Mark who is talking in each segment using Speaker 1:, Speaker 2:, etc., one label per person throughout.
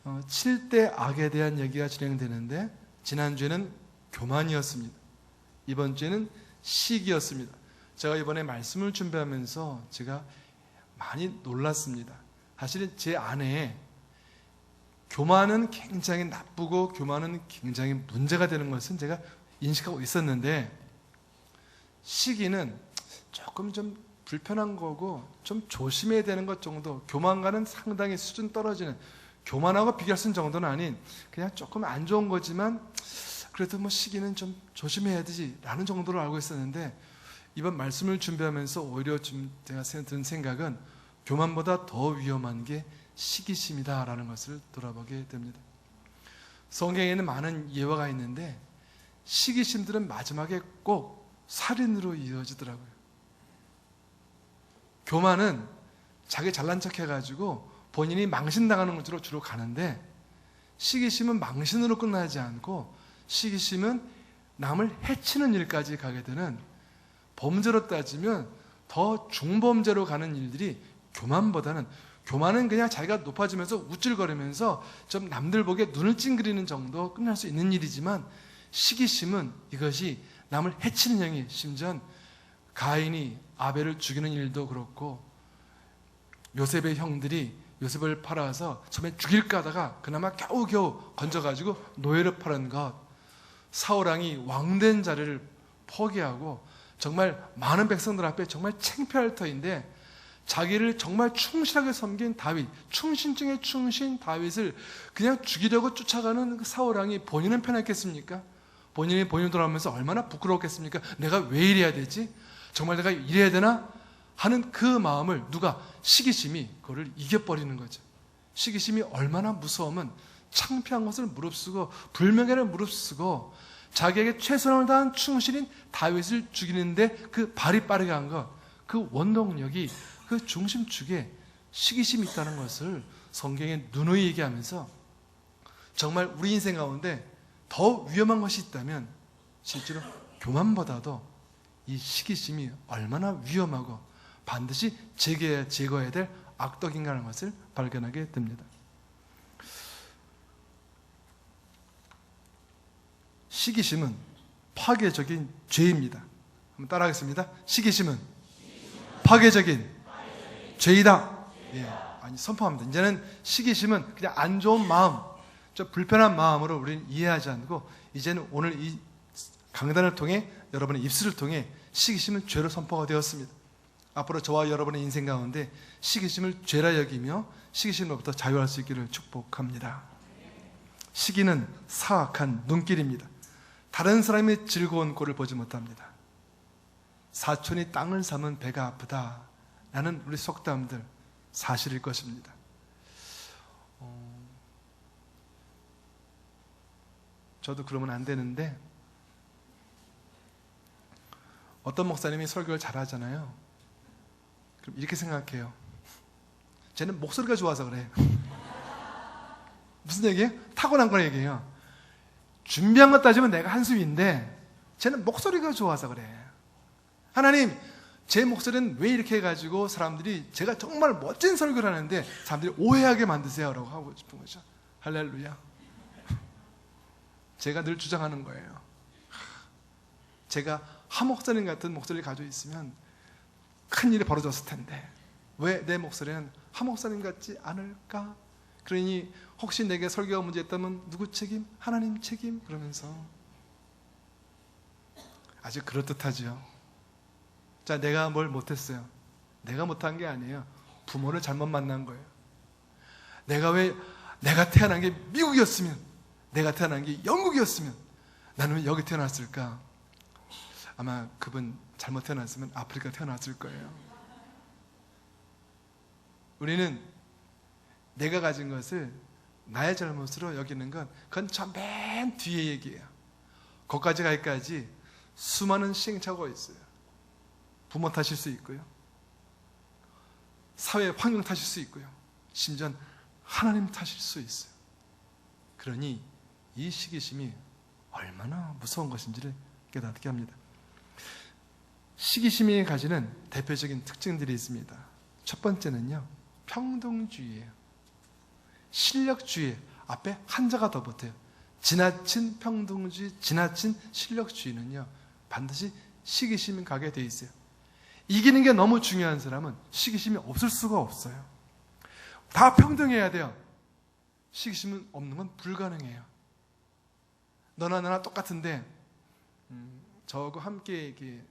Speaker 1: 7대 악에 대한 얘기가 진행되는데, 지난주에는 교만이었습니다. 이번 주에는 시기였습니다. 제가 이번에 말씀을 준비하면서 제가 많이 놀랐습니다. 사실은 제 안에 교만은 굉장히 나쁘고 교만은 굉장히 문제가 되는 것은 제가 인식하고 있었는데, 시기는 조금 좀 불편한 거고 좀 조심해야 되는 것 정도, 교만과는 상당히 수준 떨어지는, 교만하고 비교할 수 있는 정도는 아닌 그냥 조금 안 좋은 거지만 그래도 뭐 시기는 좀 조심해야 되지 라는 정도로 알고 있었는데, 이번 말씀을 준비하면서 오히려 좀 제가 든 생각은 교만보다 더 위험한 게 시기심이다 라는 것을 돌아보게 됩니다. 성경에는 많은 예화가 있는데 시기심들은 마지막에 꼭 살인으로 이어지더라고요. 교만은 자기 잘난 척 해가지고 본인이 망신당하는 곳으로 주로 가는데, 시기심은 망신으로 끝나지 않고 시기심은 남을 해치는 일까지 가게 되는, 범죄로 따지면 더 중범죄로 가는 일들이 교만보다는, 교만은 그냥 자기가 높아지면서 우쭐거리면서 좀 남들 보기에 눈을 찡그리는 정도 끝날 수 있는 일이지만, 시기심은 이것이 남을 해치는 행위, 심지어 가인이 아벨을 죽이는 일도 그렇고, 요셉의 형들이 요셉을 팔아서 처음에 죽일까 하다가 그나마 겨우겨우 건져가지고 노예로 팔은 것, 사울왕이 왕된 자리를 포기하고 정말 많은 백성들 앞에 정말 창피할 터인데, 자기를 정말 충실하게 섬긴 다윗, 충신 중에 충신 다윗을 그냥 죽이려고 쫓아가는 그 사울왕이 본인은 편했겠습니까? 본인이 돌아오면서 얼마나 부끄러웠겠습니까? 내가 왜 이래야 되지? 정말 내가 이래야 되나? 하는 그 마음을 누가, 시기심이 그거를 이겨버리는 거죠. 시기심이 얼마나 무서우면 창피한 것을 무릅쓰고 불명예를 무릅쓰고 자기에게 최선을 다한 충실인 다윗을 죽이는데 그 발이 빠르게 한 것, 그 원동력이, 그 중심축에 시기심이 있다는 것을 성경에 누누이 얘기하면서, 정말 우리 인생 가운데 더 위험한 것이 있다면 실제로 교만보다도 이 시기심이 얼마나 위험하고 반드시 제거해야 될 악덕인가라는 것을 발견하게 됩니다. 시기심은 파괴적인 죄입니다. 한번 따라하겠습니다. 시기심은 파괴적인 죄이다. 예, 아니 선포합니다. 이제는 시기심은 그냥 안 좋은 마음, 좀 불편한 마음으로 우리는 이해하지 않고, 이제는 오늘 이 강단을 통해, 여러분의 입술을 통해 시기심은 죄로 선포가 되었습니다. 앞으로 저와 여러분의 인생 가운데 시기심을 죄라 여기며 시기심으로부터 자유할 수 있기를 축복합니다. 시기는 사악한 눈길입니다. 다른 사람이 즐거운 꼴을 보지 못합니다. 사촌이 땅을 사면 배가 아프다 라는 우리 속담들 사실일 것입니다. 저도 그러면 안 되는데, 어떤 목사님이 설교를 잘하잖아요. 그럼 이렇게 생각해요. 쟤는 목소리가 좋아서 그래. 무슨 얘기예요? 타고난 걸 얘기해요. 준비한 것 따지면 내가 한숨인데 쟤는 목소리가 좋아서 그래. 하나님, 제 목소리는 왜 이렇게 해가지고 사람들이 제가 정말 멋진 설교를 하는데 사람들이 오해하게 만드세요 라고 하고 싶은 거죠. 할렐루야. 제가 늘 주장하는 거예요. 제가 하 목사님 같은 목소리를 가지고 있으면 큰일이 벌어졌을 텐데 왜 내 목소리는 하 목사님 같지 않을까? 그러니 혹시 내게 설교가 문제였다면 누구 책임? 하나님 책임? 그러면서 아주 그럴듯하죠. 자, 내가 뭘 못했어요? 내가 못한 게 아니에요. 부모를 잘못 만난 거예요. 내가 태어난 게 미국이었으면, 내가 태어난 게 영국이었으면 나는 왜 여기 태어났을까? 아마 그분 잘못 태어났으면 아프리카 태어났을 거예요. 우리는 내가 가진 것을 나의 잘못으로 여기는 건 그건 저 맨 뒤에 얘기예요. 거기까지 가기까지 수많은 시행착오가 있어요. 부모 탓일 수 있고요, 사회 환경 탓일 수 있고요, 심지어 하나님 탓일 수 있어요. 그러니 이 시기심이 얼마나 무서운 것인지를 깨닫게 합니다. 시기심이 가지는 대표적인 특징들이 있습니다. 첫 번째는요, 평등주의예요. 실력주의, 앞에 한자가 더 붙어요. 지나친 평등주의, 지나친 실력주의는요, 반드시 시기심이 가게 돼 있어요. 이기는 게 너무 중요한 사람은 시기심이 없을 수가 없어요. 다 평등해야 돼요. 시기심은 없는 건 불가능해요. 너나 나나 똑같은데, 저하고 함께 이렇게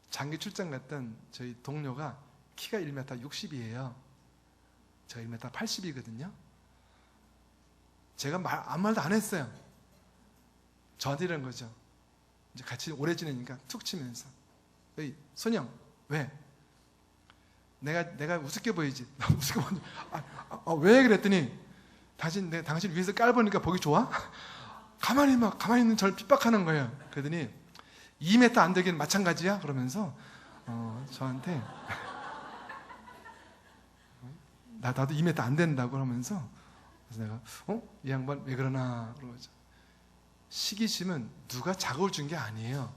Speaker 1: 장기 출장 갔던 저희 동료가 키가 1m 60이에요. 제가 1m 80이거든요. 제가 아무 말도 안 했어요. 저한테 이런 거죠. 이제 같이 오래 지내니까 툭 치면서, 에이, 손영, 왜? 내가 우습게 보이지? 나 우습게 보이지? 왜? 그랬더니, 당신 위에서 깔보니까 보기 좋아? 가만히 있는 저를 핍박하는 거예요. 그러더니, 2m 안 되긴 마찬가지야? 그러면서, 저한테, 나도 2m 안 된다고 하면서, 그래서 내가, 이 양반 왜 그러나? 그러죠. 시기심은 누가 자극을 준 게 아니에요.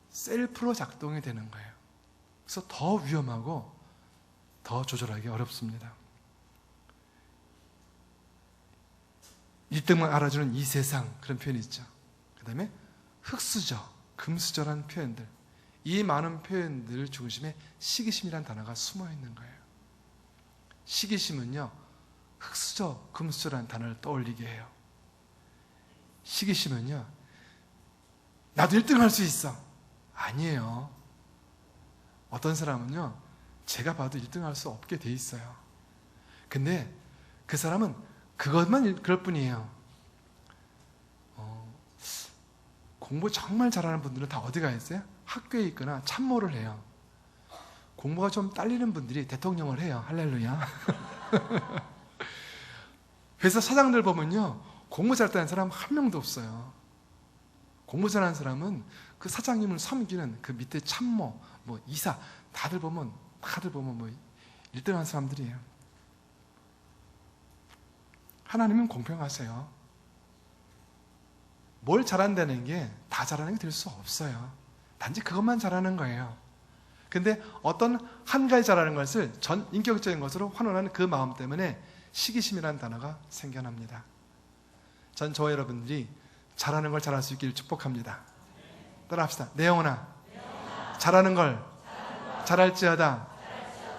Speaker 1: 셀프로 작동이 되는 거예요. 그래서 더 위험하고 더 조절하기 어렵습니다. 1등만 알아주는 이 세상, 그런 표현이 있죠. 그 다음에 흑수저, 금수저라는 표현들, 이 많은 표현들 중심에 시기심이라는 단어가 숨어 있는 거예요. 시기심은요, 흑수저, 금수저라는 단어를 떠올리게 해요. 시기심은요, 나도 1등 할 수 있어. 아니에요. 어떤 사람은요, 제가 봐도 1등 할 수 없게 돼 있어요. 근데 그 사람은 그것만 그럴 뿐이에요. 공부 정말 잘하는 분들은 다 어디 가 있어요? 학교에 있거나 참모를 해요. 공부가 좀 딸리는 분들이 대통령을 해요. 할렐루야. 회사 사장들 보면요, 공부 잘하는 사람 한 명도 없어요. 공부 잘하는 사람은 그 사장님을 섬기는 그 밑에 참모, 이사, 다들 보면 1등한 사람들이에요. 하나님은 공평하세요. 뭘 잘한다는 게 다 잘하는 게 될 수 없어요. 단지 그것만 잘하는 거예요. 근데 어떤 한 가지 잘하는 것을 전 인격적인 것으로 환원하는 그 마음 때문에 시기심이라는 단어가 생겨납니다. 전 저와 여러분들이 잘하는 걸 잘할 수 있기를 축복합니다. 따라합시다. 내 영혼아, 잘하는 걸 잘할지어다.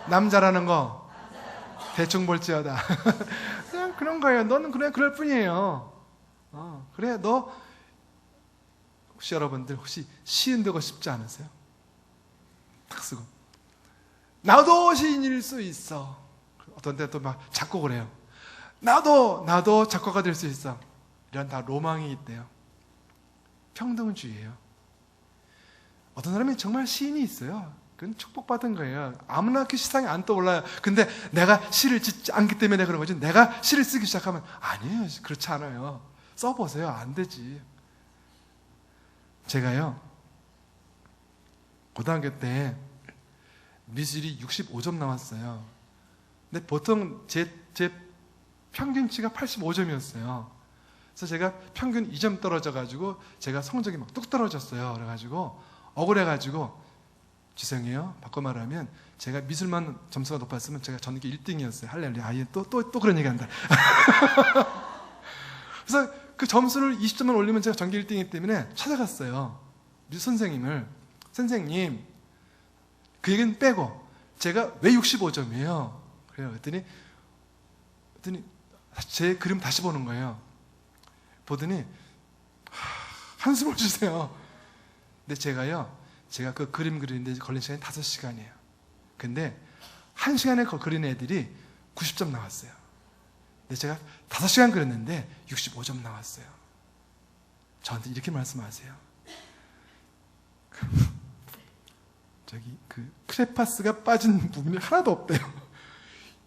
Speaker 1: 남 잘하는 거 대충 볼지어다. 그냥 그런 거예요. 너는 그냥 그럴 뿐이에요. 그래, 너 혹시 여러분들 시인 되고 싶지 않으세요? 탁 쓰고 나도 시인일 수 있어. 어떤 때 또 막 작곡을 해요. 나도 작곡가 될 수 있어. 이런 다 로망이 있대요. 평등주의예요. 어떤 사람이 정말 시인이 있어요. 그건 축복받은 거예요. 아무나 그 시상에 안 떠올라요. 근데 내가 시를 짓지 않기 때문에 그런 거지. 내가 시를 쓰기 시작하면 아니에요. 그렇지 않아요. 써보세요. 안 되지. 제가요, 고등학교 때 미술이 65점 나왔어요. 근데 보통 제 평균치가 85점이었어요. 그래서 제가 평균 2점 떨어져가지고 제가 성적이 막 뚝 떨어졌어요. 그래가지고 억울해가지고, 죄송해요. 바꿔 말하면 제가 미술만 점수가 높았으면 제가 전교 1등이었어요. 할렐루야. 아예 또 그런 얘기 한다. 그래서 그 점수를 20점만 올리면 제가 전교 1등이기 때문에 찾아갔어요. 미술 선생님을. 선생님, 그 얘기는 빼고 제가 왜 65점이에요? 그래요. 그랬더니 제 그림 다시 보는 거예요. 보더니 한숨을 쉬세요. 근데 제가 그 그림 그리는데 걸린 시간이 5시간이에요. 근데 1시간에 그린 애들이 90점 나왔어요. 근데 제가 5시간 그렸는데 65점 나왔어요. 저한테 이렇게 말씀하세요. 저기 그 크레파스가 빠진 부분이 하나도 없대요.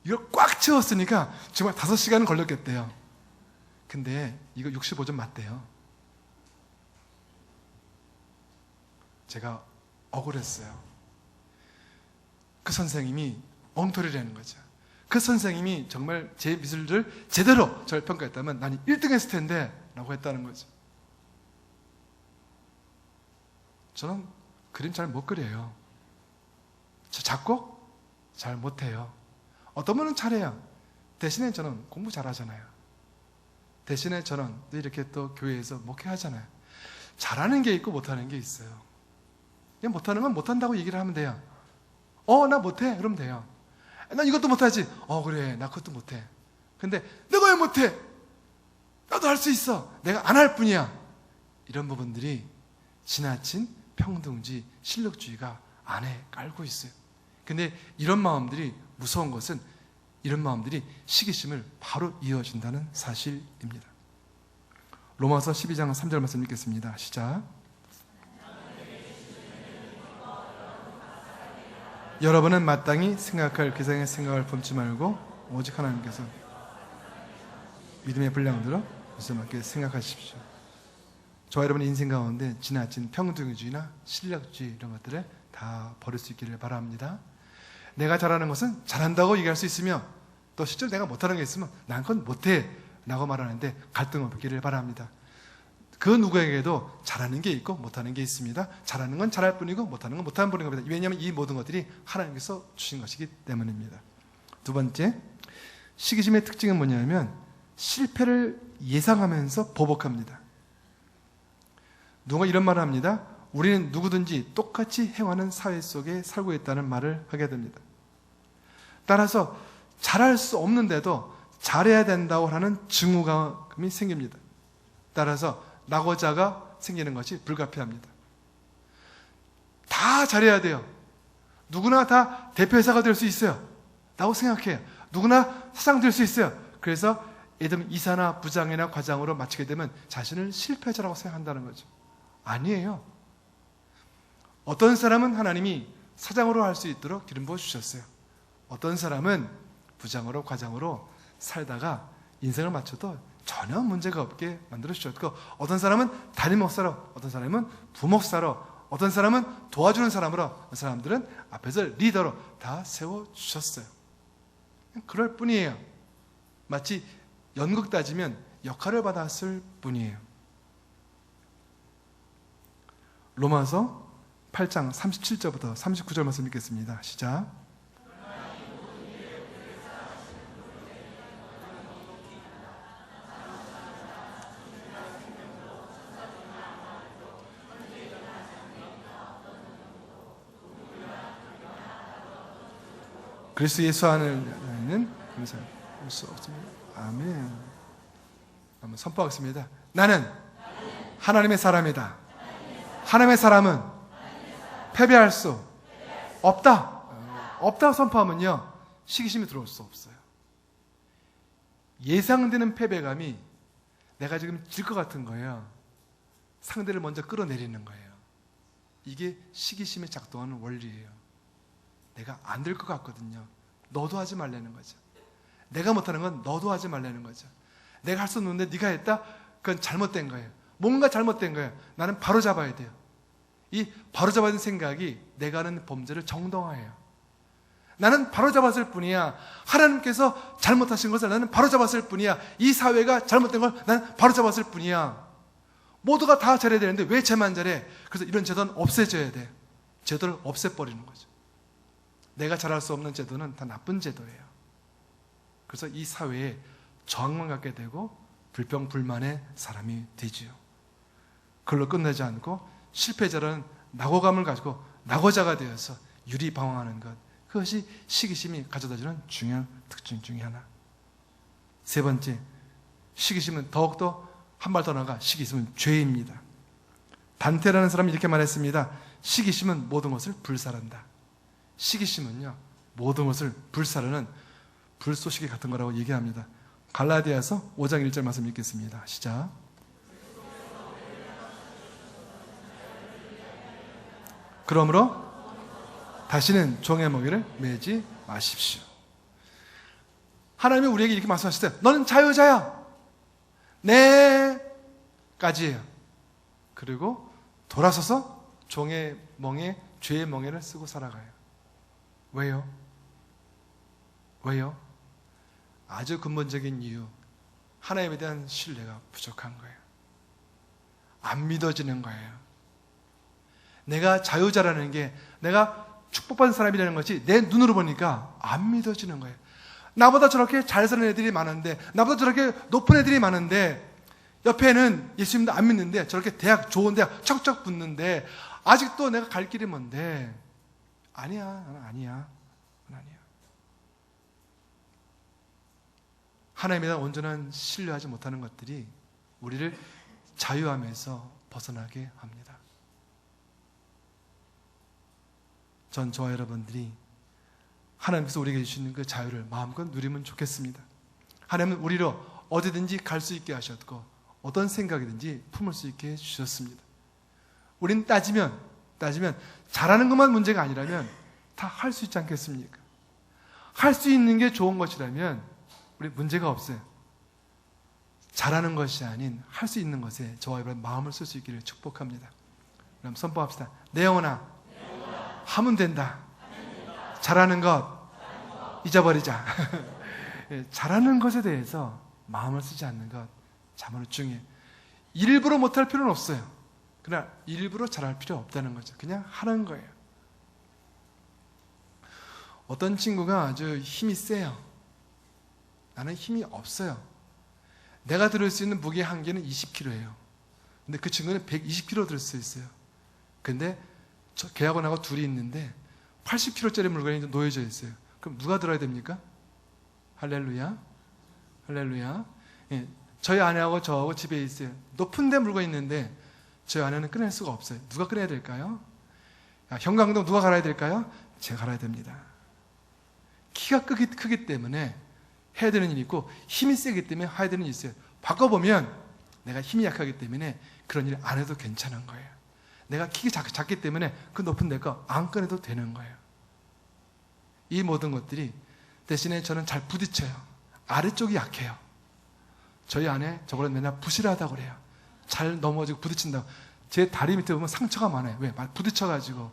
Speaker 1: 이걸 꽉 채웠으니까 정말 5시간은 걸렸겠대요. 근데 이거 65점 맞대요. 제가 억울했어요. 그 선생님이 엉터리를 하는 거죠. 그 선생님이 정말 제 미술을 제대로 저를 평가했다면 나는 1등 했을 텐데 라고 했다는 거죠. 저는 그림 잘 못 그려요. 저 작곡 잘 못해요. 어떤 분은 잘해요. 대신에 저는 공부 잘하잖아요. 대신에 저는 또 이렇게 또 교회에서 목회하잖아요. 잘하는 게 있고 못하는 게 있어요. 그냥 못하는 건 못한다고 얘기를 하면 돼요. 나 못해. 그러면 돼요. 난 이것도 못하지. 그래. 나 그것도 못해. 근데 내가 왜 못해? 나도 할 수 있어. 내가 안 할 뿐이야. 이런 부분들이 지나친 평등주의, 실력주의가 안에 깔고 있어요. 근데 이런 마음들이 무서운 것은 이런 마음들이 시기심을 바로 이어준다는 사실입니다. 로마서 12장 3절 말씀 읽겠습니다. 시작. 여러분은 마땅히 생각할 세상의 생각을 품지 말고 오직 하나님께서 믿음의 분량대로 그것에 맞게 생각하십시오. 저와 여러분의 인생 가운데 지나친 평등주의나 실력주의 이런 것들을 다 버릴 수 있기를 바랍니다. 내가 잘하는 것은 잘한다고 얘기할 수 있으며 또 실제로 내가 못하는 게 있으면 난 그건 못해 라고 말하는데 갈등 없기를 바랍니다. 그 누구에게도 잘하는 게 있고 못하는 게 있습니다. 잘하는 건 잘할 뿐이고 못하는 건 못하는 뿐인 겁니다. 왜냐하면 이 모든 것들이 하나님께서 주신 것이기 때문입니다. 두 번째, 시기심의 특징은 뭐냐면 실패를 예상하면서 보복합니다. 누가 이런 말을 합니다. 우리는 누구든지 똑같이 행하는 사회 속에 살고 있다는 말을 하게 됩니다. 따라서 잘할 수 없는데도 잘해야 된다고 하는 증오감이 생깁니다. 따라서 낙오자가 생기는 것이 불가피합니다. 다 잘해야 돼요. 누구나 다 대표이사가 될 수 있어요. 라고 생각해요. 누구나 사장 될 수 있어요. 그래서 예를 들면 이사나 부장이나 과장으로 마치게 되면 자신을 실패자라고 생각한다는 거죠. 아니에요. 어떤 사람은 하나님이 사장으로 할 수 있도록 기름 부어 주셨어요. 어떤 사람은 부장으로 과장으로 살다가 인생을 마쳐도 전혀 문제가 없게 만들어 주셨고, 어떤 사람은 담임 목사로, 어떤 사람은 부목사로, 어떤 사람은 도와주는 사람으로, 어떤 사람들은 앞에서 리더로 다 세워 주셨어요. 그럴 뿐이에요. 마치 연극 따지면 역할을 받았을 뿐이에요. 로마서 8장 37절부터 39절 말씀 읽겠습니다. 시작. 그리스도 예수 안에는 할 수 없습니다. 아멘. 한번 선포하겠습니다. 나는 하나님의 사람이다. 하나님의 사람은 패배할 수 없다. 없다고 선포하면요, 시기심이 들어올 수 없어요. 예상되는 패배감이 내가 지금 질 것 같은 거예요. 상대를 먼저 끌어내리는 거예요. 이게 시기심이 작동하는 원리예요. 내가 안 될 것 같거든요. 너도 하지 말라는 거죠. 내가 못하는 건 너도 하지 말라는 거죠. 내가 할 수 없는데 네가 했다? 그건 잘못된 거예요. 뭔가 잘못된 거예요. 나는 바로 잡아야 돼요. 이 바로 잡아야 되는 생각이 내가 하는 범죄를 정당화해요. 나는 바로 잡았을 뿐이야. 하나님께서 잘못하신 것을 나는 바로 잡았을 뿐이야. 이 사회가 잘못된 걸 나는 바로 잡았을 뿐이야. 모두가 다 잘해야 되는데 왜 쟤만 잘해? 그래서 이런 제도는 없애져야 돼. 제도를 없애버리는 거죠. 내가 잘할 수 없는 제도는 다 나쁜 제도예요. 그래서 이 사회에 저항만 갖게 되고 불평불만의 사람이 되지요. 그걸로 끝내지 않고 실패자라는 낙오감을 가지고 낙오자가 되어서 유리방황하는 것, 그것이 시기심이 가져다주는 중요한 특징 중에 하나. 세 번째, 시기심은 더욱더 한 발 더 나가 시기심은 죄입니다. 단테라는 사람이 이렇게 말했습니다. 시기심은 모든 것을 불살한다. 시기심은요, 모든 것을 불사르는 불쏘시개 같은 거라고 얘기합니다. 갈라디아서 5장 1절 말씀 읽겠습니다. 시작. 그러므로 다시는 종의 멍에를 매지 마십시오. 하나님이 우리에게 이렇게 말씀하실 때 너는 자유자야. 네 까지예요. 그리고 돌아서서 종의 멍에, 죄의 멍에를 쓰고 살아가요. 왜요? 왜요? 아주 근본적인 이유, 하나님에 대한 신뢰가 부족한 거예요. 안 믿어지는 거예요. 내가 자유자라는 게, 내가 축복받은 사람이라는 것이 내 눈으로 보니까 안 믿어지는 거예요. 나보다 저렇게 잘 사는 애들이 많은데, 나보다 저렇게 높은 애들이 많은데, 옆에는 예수님도 안 믿는데 저렇게 좋은 대학 척척 붙는데 아직도 내가 갈 길이 먼데, 아니야, 나는 아니야. 하나님에 대한 온전한 신뢰하지 못하는 것들이 우리를 자유함에서 벗어나게 합니다. 저와 여러분들이 하나님께서 우리에게 주시는 그 자유를 마음껏 누리면 좋겠습니다. 하나님은 우리로 어디든지 갈 수 있게 하셨고 어떤 생각이든지 품을 수 있게 해주셨습니다. 우린 따지면 잘하는 것만 문제가 아니라면 다 할 수 있지 않겠습니까? 할 수 있는 게 좋은 것이라면 우리 문제가 없어요. 잘하는 것이 아닌 할 수 있는 것에 저와 여러분 마음을 쓸 수 있기를 축복합니다. 그럼 선포합시다. 내 영혼아, 하면 된다. 잘하는 것 잊어버리자. 잘하는 것에 대해서 마음을 쓰지 않는 것 참으로 중요해요. 일부러 못할 필요는 없어요. 그러나 일부러 잘할 필요 없다는 거죠. 그냥 하는 거예요. 어떤 친구가 아주 힘이 세요. 나는 힘이 없어요. 내가 들을 수 있는 무게 한계는 20kg예요. 근데 그 친구는 120kg 들 수 있어요. 근데 걔하고 나하고 둘이 있는데 80kg짜리 물건이 놓여져 있어요. 그럼 누가 들어야 됩니까? 할렐루야. 할렐루야. 예, 저희 아내하고 저하고 집에 있어요. 높은 데 물건이 있는데 저희 아내는 꺼낼 수가 없어요. 누가 꺼내야 될까요? 형광등 누가 갈아야 될까요? 제가 갈아야 됩니다. 키가 크기 때문에 해야 되는 일이 있고 힘이 세기 때문에 해야 되는 일이 있어요. 바꿔보면 내가 힘이 약하기 때문에 그런 일 안 해도 괜찮은 거예요. 내가 키가 작기 때문에 그 높은 내 거 안 꺼내도 되는 거예요. 이 모든 것들이 대신에 저는 잘 부딪혀요. 아래쪽이 약해요. 저희 아내 저번에 맨날 부실하다고 그래요. 잘 넘어지고 부딪힌다고. 제 다리 밑에 보면 상처가 많아요. 왜? 부딪혀가지고.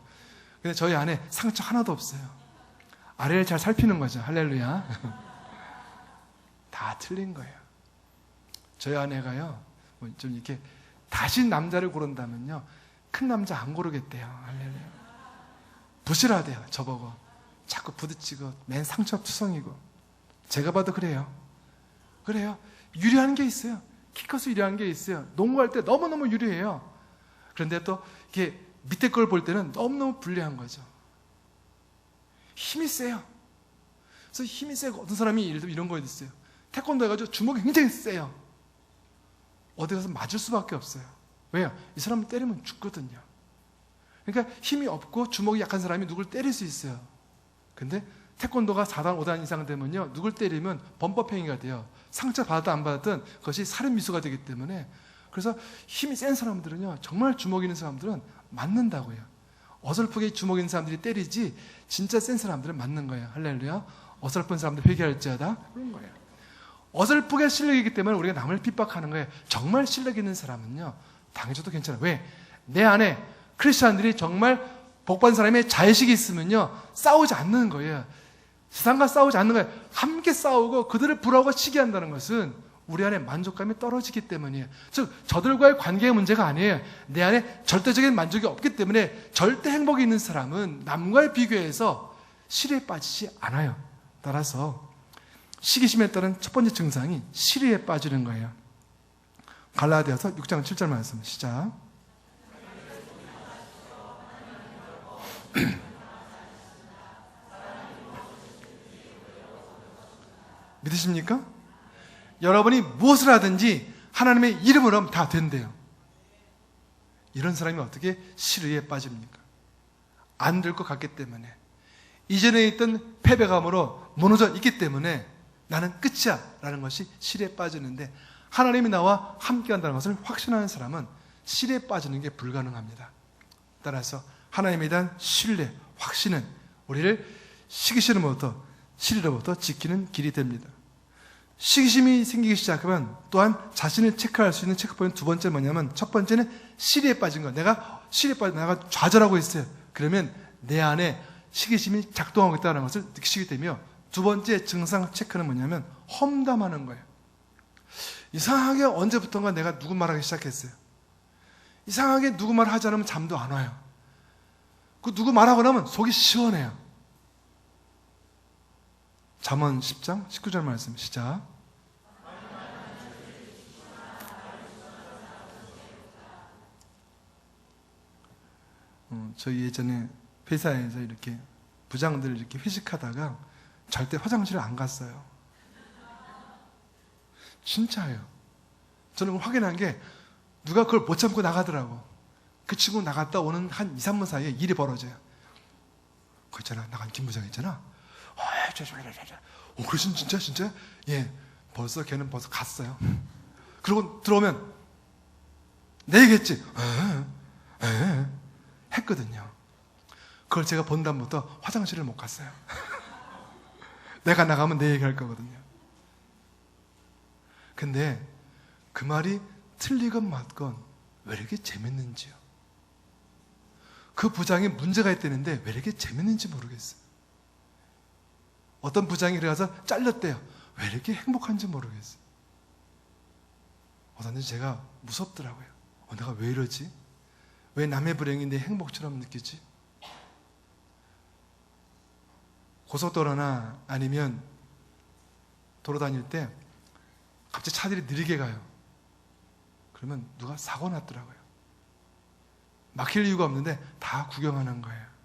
Speaker 1: 근데 저희 아내 상처 하나도 없어요. 아래를 잘 살피는 거죠. 할렐루야. 다 틀린 거예요. 저희 아내가요, 좀 이렇게 다시 남자를 고른다면요, 큰 남자 안 고르겠대요. 할렐루야. 부실하대요, 저보고. 자꾸 부딪히고, 맨 상처투성이고. 제가 봐도 그래요. 그래요. 유리한 게 있어요. 키 커서 유리한 게 있어요. 농구할 때 너무너무 유리해요. 그런데 또, 이게 밑에 걸 볼 때는 너무너무 불리한 거죠. 힘이 세요. 그래서 힘이 세고, 어떤 사람이 예를 들어 이런 거 있어요. 태권도 해가지고 주먹이 굉장히 세요. 어디 가서 맞을 수밖에 없어요. 왜요? 이 사람을 때리면 죽거든요. 그러니까 힘이 없고 주먹이 약한 사람이 누굴 때릴 수 있어요. 근데 태권도가 4단, 5단 이상 되면요, 누굴 때리면 범법행위가 돼요. 상처 받았든 안 받았든 그것이 살인미수가 되기 때문에. 그래서 힘이 센 사람들은요, 정말 주먹 있는 사람들은 맞는다고요. 어설프게 주먹 있는 사람들이 때리지 진짜 센 사람들은 맞는 거예요. 할렐루야. 어설픈 사람들 회개할지어다. 그런 거예요. 어설프게 실력이기 때문에 우리가 남을 핍박하는 거예요. 정말 실력 있는 사람은요, 당해줘도 괜찮아요. 왜? 내 안에 크리스찬들이 정말 복받은 사람의 자의식이 있으면요, 싸우지 않는 거예요. 세상과 싸우지 않는 거예요. 함께 싸우고 그들을 부러워하고 시기한다는 것은 우리 안에 만족감이 떨어지기 때문이에요. 즉, 저들과의 관계의 문제가 아니에요. 내 안에 절대적인 만족이 없기 때문에 절대 행복이 있는 사람은 남과의 비교해서 시리에 빠지지 않아요. 따라서 시기심에 따른 첫 번째 증상이 시리에 빠지는 거예요. 갈라디아서 6장 7절 말씀 시작. 믿으십니까? 여러분이 무엇을 하든지 하나님의 이름으로 하면 다 된대요. 이런 사람이 어떻게 시리에 빠집니까? 안 될 것 같기 때문에, 이전에 있던 패배감으로 무너져 있기 때문에 나는 끝이야 라는 것이 시리에 빠지는데, 하나님이 나와 함께 한다는 것을 확신하는 사람은 시리에 빠지는 게 불가능합니다. 따라서 하나님에 대한 신뢰, 확신은 우리를 시기심으로부터, 시리로부터 지키는 길이 됩니다. 시기심이 생기기 시작하면 또한 자신을 체크할 수 있는 체크포인트 두 번째 뭐냐면, 첫 번째는 시리에 빠진 거. 내가 시리에 빠진, 내가 좌절하고 있어요. 그러면 내 안에 시기심이 작동하고 있다는 것을 느끼시게 되며, 두 번째 증상 체크는 뭐냐면 험담하는 거예요. 이상하게 언제부턴가 내가 누구 말하기 시작했어요. 이상하게 누구 말 하지 않으면 잠도 안 와요. 그 누구 말하고 나면 속이 시원해요. 잠언 10장 19절 말씀 시작. 저희 예전에 회사에서 이렇게 부장들 이렇게 회식하다가 절대 화장실을 안 갔어요. 진짜예요. 저는 그걸 확인한 게 누가 그걸 못 참고 나가더라고. 그 친구 나갔다 오는 한 2, 3분 사이에 일이 벌어져요. 그 있잖아, 나간 김 부장 있잖아. 그러신 진짜? 예, 벌써 걔는 벌써 갔어요. 그러고 들어오면 내 얘기했지. 했거든요. 그걸 제가 본 다음부터 화장실을 못 갔어요. 내가 나가면 내 얘기할 거거든요. 근데 그 말이 틀리건 맞건 왜 이렇게 재밌는지요. 그 부장이 문제가 있다는데 왜 이렇게 재밌는지 모르겠어요. 어떤 부장이 그래서 잘렸대요. 왜 이렇게 행복한지 모르겠어요. 어떤지 제가 무섭더라고요. 내가 왜 이러지? 왜 남의 불행이 내 행복처럼 느끼지? 고속도로나 아니면 도로 다닐 때 갑자기 차들이 느리게 가요. 그러면 누가 사고 났더라고요. 막힐 이유가 없는데 다 구경하는 거예요.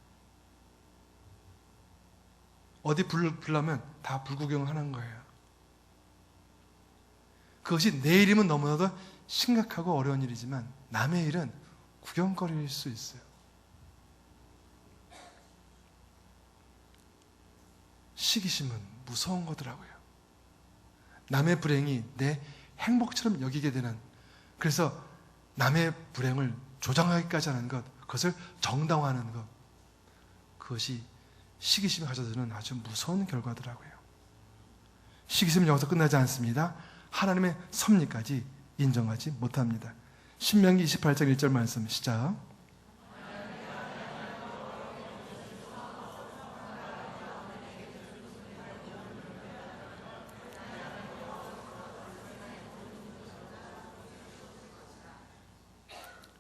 Speaker 1: 어디 불 나면 다 불구경하는 거예요. 그것이 내 일이면 너무나도 심각하고 어려운 일이지만 남의 일은 구경거리일 수 있어요. 시기심은 무서운 거더라고요. 남의 불행이 내 행복처럼 여기게 되는, 그래서 남의 불행을 조장하기까지 하는 것, 그것을 정당화하는 것, 그것이 시기심이 가져다주는 아주 무서운 결과더라고요. 시기심은 여기서 끝나지 않습니다. 하나님의 섭리까지 인정하지 못합니다. 신명기 28장 1절 말씀 시작.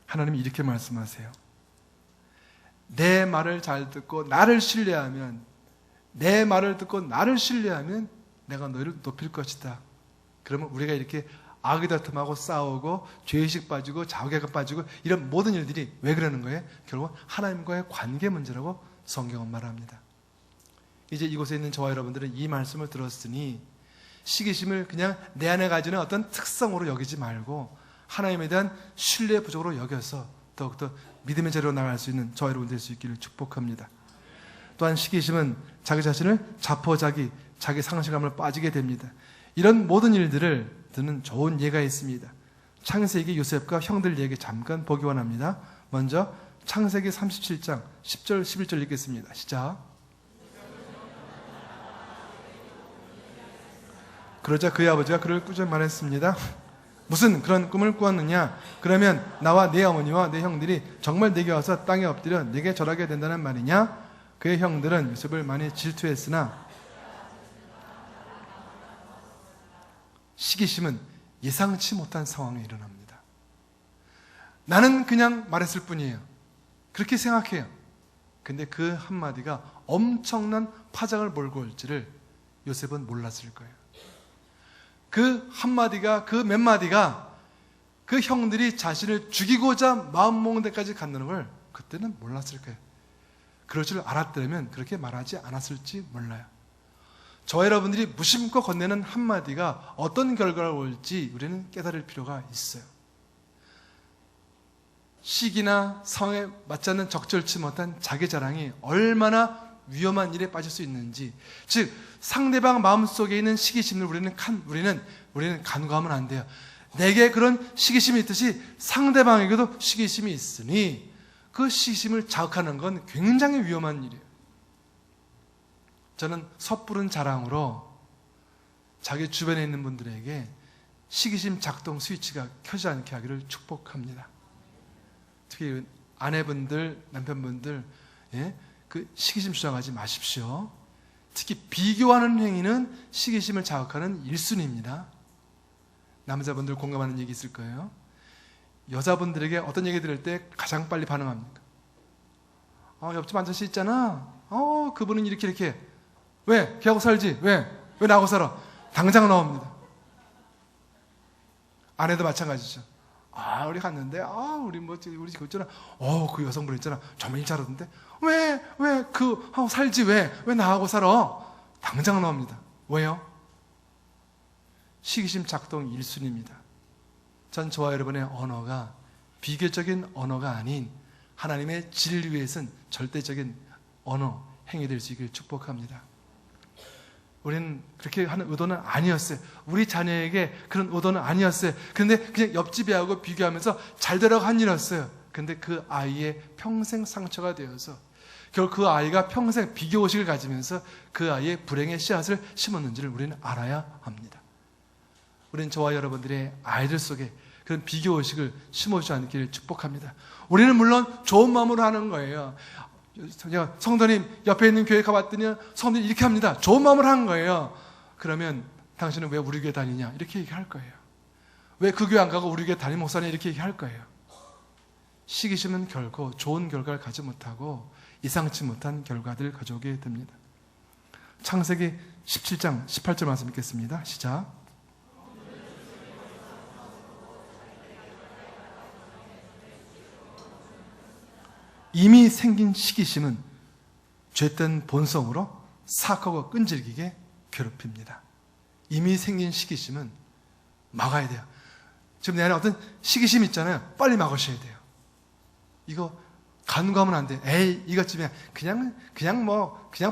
Speaker 1: 하나님이 이렇게 말씀하세요. 내 말을 잘 듣고 나를 신뢰하면, 내 말을 듣고 나를 신뢰하면 내가 너희를 높일 것이다. 그러면 우리가 이렇게 아기다툼하고 싸우고 죄의식 빠지고 자괴감 빠지고 이런 모든 일들이 왜 그러는 거예요? 결국 하나님과의 관계 문제라고 성경은 말합니다. 이제 이곳에 있는 저와 여러분들은 이 말씀을 들었으니 시기심을 그냥 내 안에 가지는 어떤 특성으로 여기지 말고 하나님에 대한 신뢰 부족으로 여겨서 더욱더 믿음의 자리로 나갈 수 있는 저와 여러분 될 수 있기를 축복합니다. 또한 시기심은 자기 자신을 자포자기, 자기 상실감을 빠지게 됩니다. 이런 모든 일들을 드는 좋은 예가 있습니다. 창세기 요셉과 형들 얘기 잠깐 보기 원합니다. 먼저 창세기 37장 10절 11절 읽겠습니다. 시작. 그러자 그의 아버지가 그를 꾸짖어 말했습니다. 무슨 그런 꿈을 꾸었느냐? 그러면 나와 내 어머니와 내 형들이 정말 내게 와서 땅에 엎드려 내게 절하게 된다는 말이냐? 그의 형들은 요셉을 많이 질투했으나 시기심은 예상치 못한 상황에 일어납니다. 나는 그냥 말했을 뿐이에요. 그렇게 생각해요. 근데 그 한마디가 엄청난 파장을 몰고 올지를 요셉은 몰랐을 거예요. 그 한마디가, 그 몇 마디가 그 형들이 자신을 죽이고자 마음먹는 데까지 간다는 걸 그때는 몰랐을 거예요. 그럴 줄 알았다면 그렇게 말하지 않았을지 몰라요. 저 여러분들이 무심코 건네는 한마디가 어떤 결과를 올지 우리는 깨달을 필요가 있어요. 시기나 상황에 맞지 않는 적절치 못한 자기 자랑이 얼마나 위험한 일에 빠질 수 있는지, 즉 상대방 마음속에 있는 시기심을 우리는 간과하면 안 돼요. 내게 그런 시기심이 있듯이 상대방에게도 시기심이 있으니 그 시기심을 자극하는 건 굉장히 위험한 일이에요. 저는 섣부른 자랑으로 자기 주변에 있는 분들에게 시기심 작동 스위치가 켜지 않게 하기를 축복합니다. 특히 아내분들, 남편분들, 그 시기심 주장하지 마십시오. 특히 비교하는 행위는 시기심을 자극하는 1순위입니다. 남자분들 공감하는 얘기 있을 거예요. 여자분들에게 어떤 얘기 들을 때 가장 빨리 반응합니까? 옆집 아저씨 있잖아. 그분은 이렇게. 왜? 걔하고 살지? 왜? 왜 나하고 살아? 당장 나옵니다. 아내도 마찬가지죠. 우리 갔는데, 우리 우리 그 있잖아. 그 여성분 있잖아. 정말 일 잘하던데. 왜 하고 살지? 왜 나하고 살아? 당장 나옵니다. 왜요? 시기심 작동 1순위입니다. 전 저와 여러분의 언어가 비교적인 언어가 아닌 하나님의 진리에 선 절대적인 언어, 행위 될 수 있기를 축복합니다. 우리는 그렇게 하는 의도는 아니었어요. 우리 자녀에게 그런 의도는 아니었어요. 그런데 그냥 옆집 애하고 비교하면서 잘 되라고 한 일이었어요. 그런데 그 아이의 평생 상처가 되어서 결국 그 아이가 평생 비교의식을 가지면서 그 아이의 불행의 씨앗을 심었는지를 우리는 알아야 합니다. 우리는 저와 여러분들의 아이들 속에 그런 비교의식을 심어주지 않기를 축복합니다. 우리는 물론 좋은 마음으로 하는 거예요. 성도님 옆에 있는 교회 가봤더니 성도님 이렇게 합니다. 좋은 마음으로 하는 거예요. 그러면 당신은 왜 우리 교회 다니냐 이렇게 얘기할 거예요. 왜 그 교회 안 가고 우리 교회 담임 목사냐 이렇게 얘기할 거예요. 시기심은 결코 좋은 결과를 가지 못하고 이상치 못한 결과들을 가져오게 됩니다. 창세기 17장 18절 말씀 읽겠습니다. 시작. 이미 생긴 시기심은 죄된 본성으로 사악하고 끈질기게 괴롭힙니다. 이미 생긴 시기심은 막아야 돼요. 지금 내 안에 어떤 시기심 있잖아요. 빨리 막으셔야 돼요. 이거 간과하면 안 돼. 에이, 이것쯤이야. 그냥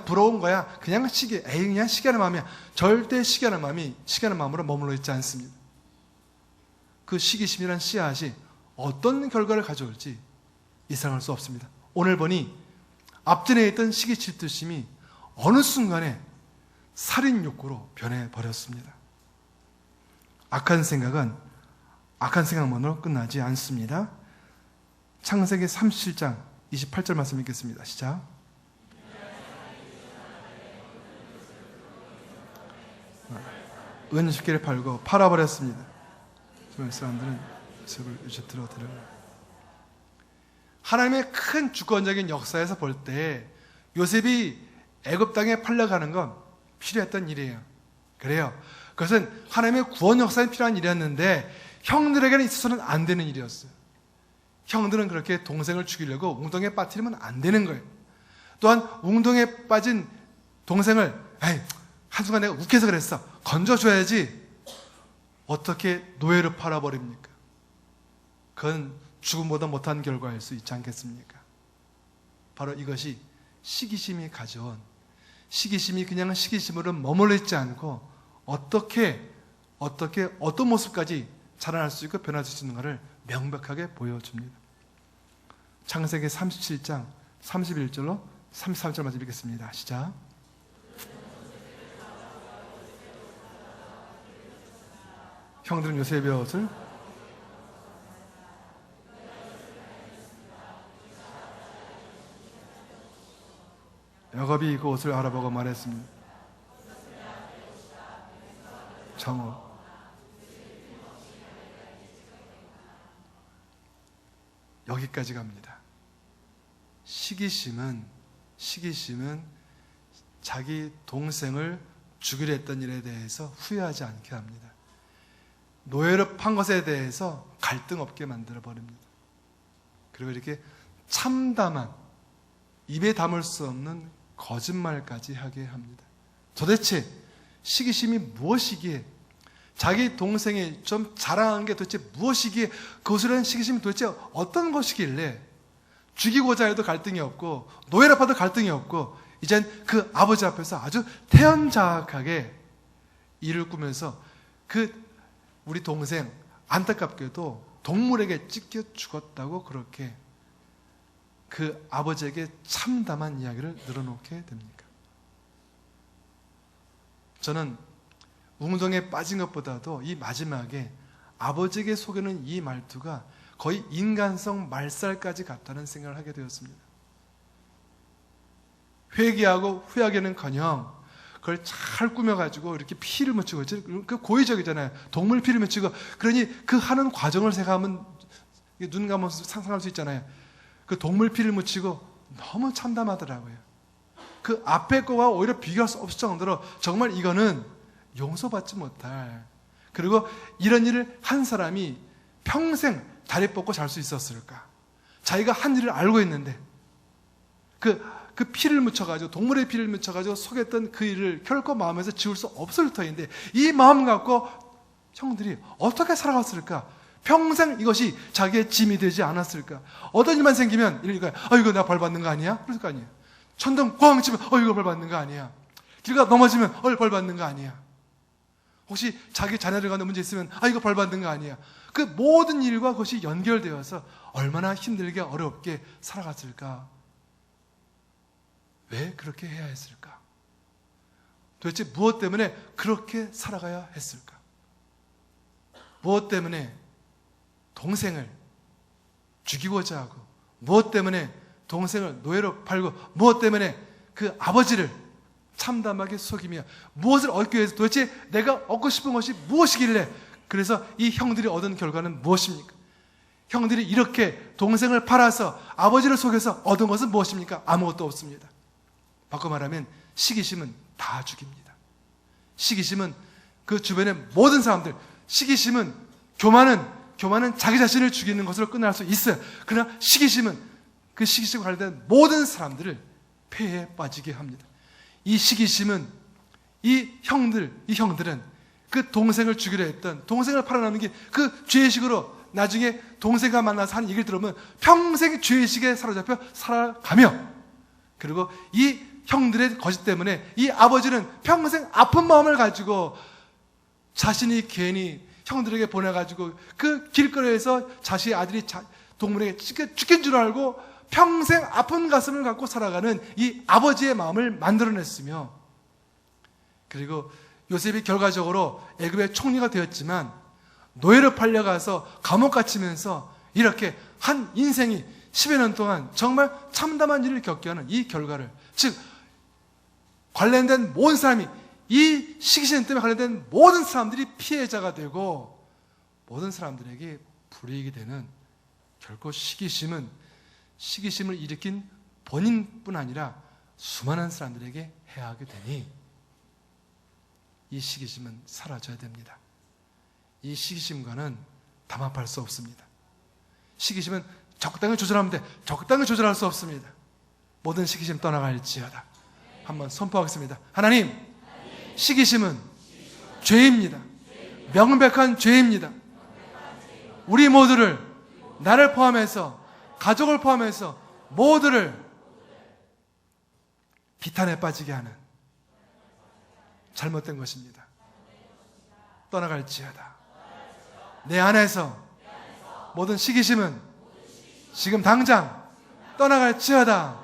Speaker 1: 부러운 거야. 그냥 시기하는 마음이야. 절대 시기하는 마음으로 머물러 있지 않습니다. 그 시기심이란 씨앗이 어떤 결과를 가져올지 예상할 수 없습니다. 오늘 보니 앞전에 있던 시기질투심이 어느 순간에 살인 욕구로 변해버렸습니다. 악한 생각은 악한 생각만으로 끝나지 않습니다. 창세기 37장 28절 말씀 읽겠습니다. 시작. 은쉽게를 팔고 팔아버렸습니다. 주변 사람들은 요셉을 이집트로 데려가. 하나님의 큰 주권적인 역사에서 볼 때 요셉이 애굽 땅에 팔려가는 건 필요했던 일이에요. 그래요. 그것은 하나님의 구원 역사에 필요한 일이었는데 형들에게는 있어서는 안 되는 일이었어요. 형들은 그렇게 동생을 죽이려고 웅덩이에 빠뜨리면 안 되는 거예요. 또한 웅덩이에 빠진 동생을 한순간 내가 욱해서 그랬어. 건져줘야지. 어떻게 노예로 팔아버립니까? 그건 죽음보다 못한 결과일 수 있지 않겠습니까? 바로 이것이 시기심이 가져온, 시기심이 그냥 시기심으로 머물러 있지 않고 어떤 모습까지 자라날 수 있고 변화될 수 있는가를 명백하게 보여줍니다. 창세기 37장 31절로 33절 말씀 읽겠습니다. 시작. 형들은 요셉의 옷을 야곱이 그 옷을 알아보고 말했습니다. 정오. 여기까지 갑니다. 시기심은 자기 동생을 죽이려 했던 일에 대해서 후회하지 않게 합니다. 노예로 판 것에 대해서 갈등 없게 만들어 버립니다. 그리고 이렇게 참담한, 입에 담을 수 없는 거짓말까지 하게 합니다. 도대체 시기심이 무엇이기에, 자기 동생이 좀 자랑한 게 도대체 무엇이기에, 그것을 한 시기심이 도대체 어떤 것이길래 죽이고자 해도 갈등이 없고 노예로 파도 갈등이 없고 이젠 그 아버지 앞에서 아주 태연자악하게 일을 꾸면서 우리 동생 안타깝게도 동물에게 찢겨 죽었다고 그렇게 그 아버지에게 참담한 이야기를 늘어놓게 됩니까? 저는 웅덩이에 빠진 것보다도 이 마지막에 아버지에게 속이는 이 말투가 거의 인간성 말살까지 같다는 생각을 하게 되었습니다. 회개하고 후회하기는커녕 그걸 잘 꾸며가지고 이렇게 피를 묻히고, 그 고의적이잖아요. 동물 피를 묻히고, 그러니 그 하는 과정을 생각하면 눈 감아서 상상할 수 있잖아요. 그 동물 피를 묻히고 너무 참담하더라고요. 그 앞에 거와 오히려 비교할 수 없을 정도로 정말 이거는 용서받지 못할, 그리고 이런 일을 한 사람이 평생 다리 뻗고 잘 수 있었을까? 자기가 한 일을 알고 있는데 그 피를 묻혀가지고, 동물의 피를 묻혀가지고 속였던 그 일을 결코 마음에서 지울 수 없을 터인데 이 마음 갖고 형들이 어떻게 살아갔을까? 평생 이것이 자기의 짐이 되지 않았을까? 어떤 일만 생기면 이러니까 이거 내가 벌 받는 거 아니야? 그럴 거 아니에요. 천둥 꽝 치면 이거 벌 받는 거 아니야? 길가 넘어지면 벌 받는 거 아니야? 혹시 자기 자녀를 가는 문제 있으면 이거 벌 받는 거 아니야? 그 모든 일과 그것이 연결되어서 얼마나 힘들게 어렵게 살아갔을까? 왜 그렇게 해야 했을까? 도대체 무엇 때문에 그렇게 살아가야 했을까? 무엇 때문에 동생을 죽이고자 하고, 무엇 때문에 동생을 노예로 팔고, 무엇 때문에 그 아버지를 참담하게 속이며 무엇을 얻기 위해서, 도대체 내가 얻고 싶은 것이 무엇이길래, 그래서 이 형들이 얻은 결과는 무엇입니까? 형들이 이렇게 동생을 팔아서 아버지를 속여서 얻은 것은 무엇입니까? 아무것도 없습니다. 바꿔 말하면 시기심은 다 죽입니다. 시기심은 그 주변의 모든 사람들, 시기심은 교만은 자기 자신을 죽이는 것으로 끝날 수 있어요. 그러나 시기심은 그 시기심과 관련된 모든 사람들을 폐해에 빠지게 합니다. 이 시기심은 이 형들은 그 동생을 죽이려 했던, 동생을 팔아넘는 게 그 죄의식으로 나중에 동생과 만나서 하는 얘기를 들으면 평생 죄의식에 사로잡혀 살아가며, 그리고 이 형들의 거짓 때문에 이 아버지는 평생 아픈 마음을 가지고 자신이 괜히 형들에게 보내가지고 그 길거리에서 자신의 아들이 동물에게 죽긴 줄 알고 평생 아픈 가슴을 갖고 살아가는 이 아버지의 마음을 만들어냈으며, 그리고 요셉이 결과적으로 애굽의 총리가 되었지만 노예로 팔려가서 감옥 갇히면서 이렇게 한 인생이 10여 년 동안 정말 참담한 일을 겪게 하는 이 결과를, 즉 관련된 모든 사람이, 이 시기심 때문에 관련된 모든 사람들이 피해자가 되고 모든 사람들에게 불이익이 되는, 결코 시기심을 일으킨 본인뿐 아니라 수많은 사람들에게 해하게 되니 이 시기심은 사라져야 됩니다. 이 시기심과는 담합할 수 없습니다. 시기심은 적당히 조절하면 돼. 적당히 조절할 수 없습니다. 모든 시기심 떠나갈지어다. 한번 선포하겠습니다. 하나님, 시기심은 죄입니다. 명백한 죄입니다. 우리 모두를, 나를 포함해서, 가족을 포함해서 모두를 비탄에 빠지게 하는 잘못된 것입니다. 떠나갈지어다. 내 안에서 모든 시기심은 지금 당장 떠나갈지어다.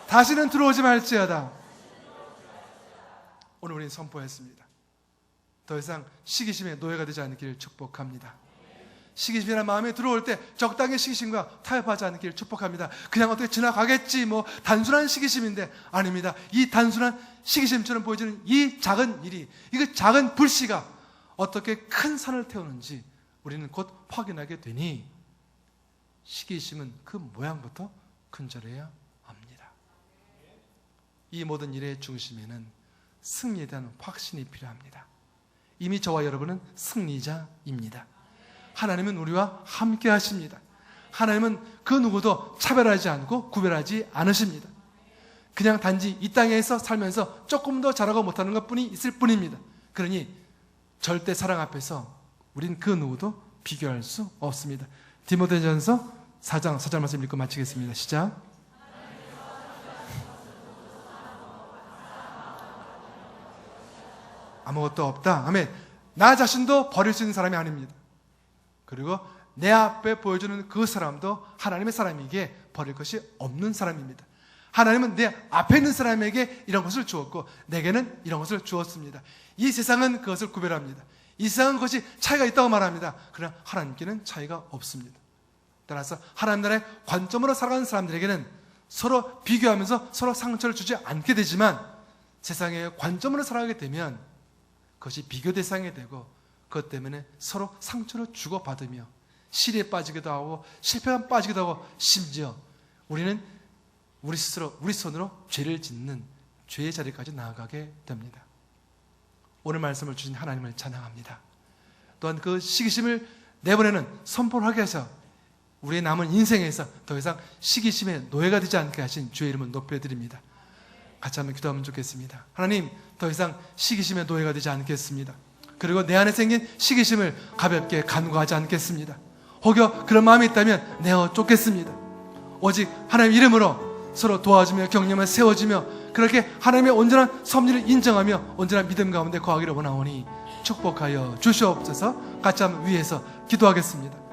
Speaker 1: 다시는 들어오지 말지어다. 오늘 우리는 선포했습니다. 더 이상 시기심의 노예가 되지 않기를 축복합니다. 시기심이라는 마음이 들어올 때 적당히 시기심과 타협하지 않기를 축복합니다. 그냥 어떻게 지나가겠지, 단순한 시기심인데, 아닙니다. 이 단순한 시기심처럼 보여지는 이 작은 일이, 이 작은 불씨가 어떻게 큰 산을 태우는지 우리는 곧 확인하게 되니 시기심은 그 모양부터 근절해야 합니다. 이 모든 일의 중심에는 승리에 대한 확신이 필요합니다. 이미 저와 여러분은 승리자입니다. 하나님은 우리와 함께 하십니다. 하나님은 그 누구도 차별하지 않고 구별하지 않으십니다. 그냥 단지 이 땅에서 살면서 조금 더 잘하고 못하는 것뿐이 있을 뿐입니다. 그러니 절대 사랑 앞에서 우린 그 누구도 비교할 수 없습니다. 디모데전서 4장 4절 말씀 읽고 마치겠습니다. 시작. 아무것도 없다. 아멘. 나 자신도 버릴 수 있는 사람이 아닙니다. 그리고 내 앞에 보여주는 그 사람도 하나님의 사람에게 버릴 것이 없는 사람입니다. 하나님은 내 앞에 있는 사람에게 이런 것을 주었고 내게는 이런 것을 주었습니다. 이 세상은 그것을 구별합니다. 이 세상은 그것이 차이가 있다고 말합니다. 그러나 하나님께는 차이가 없습니다. 따라서 하나님 나라의 관점으로 살아가는 사람들에게는 서로 비교하면서 서로 상처를 주지 않게 되지만, 세상의 관점으로 살아가게 되면 그것이 비교 대상이 되고 그것 때문에 서로 상처를 주고받으며 시리에 빠지기도 하고 실패에 빠지기도 하고, 심지어 우리는 우리 스스로 우리 손으로 죄를 짓는 죄의 자리까지 나아가게 됩니다. 오늘 말씀을 주신 하나님을 찬양합니다. 또한 그 시기심을 내보내는 선포를 하게 해서 우리의 남은 인생에서 더 이상 시기심의 노예가 되지 않게 하신 주의 이름을 높여드립니다. 같이 한번 기도하면 좋겠습니다. 하나님, 더 이상 시기심의 노예가 되지 않겠습니다. 그리고 내 안에 생긴 시기심을 가볍게 간과하지 않겠습니다. 혹여 그런 마음이 있다면 내어 쫓겠습니다. 오직 하나님 이름으로 서로 도와주며 격려하며 세워주며 그렇게 하나님의 온전한 섭리를 인정하며 온전한 믿음 가운데 거하기를 원하오니 축복하여 주시옵소서. 같이 한번 위에서 기도하겠습니다.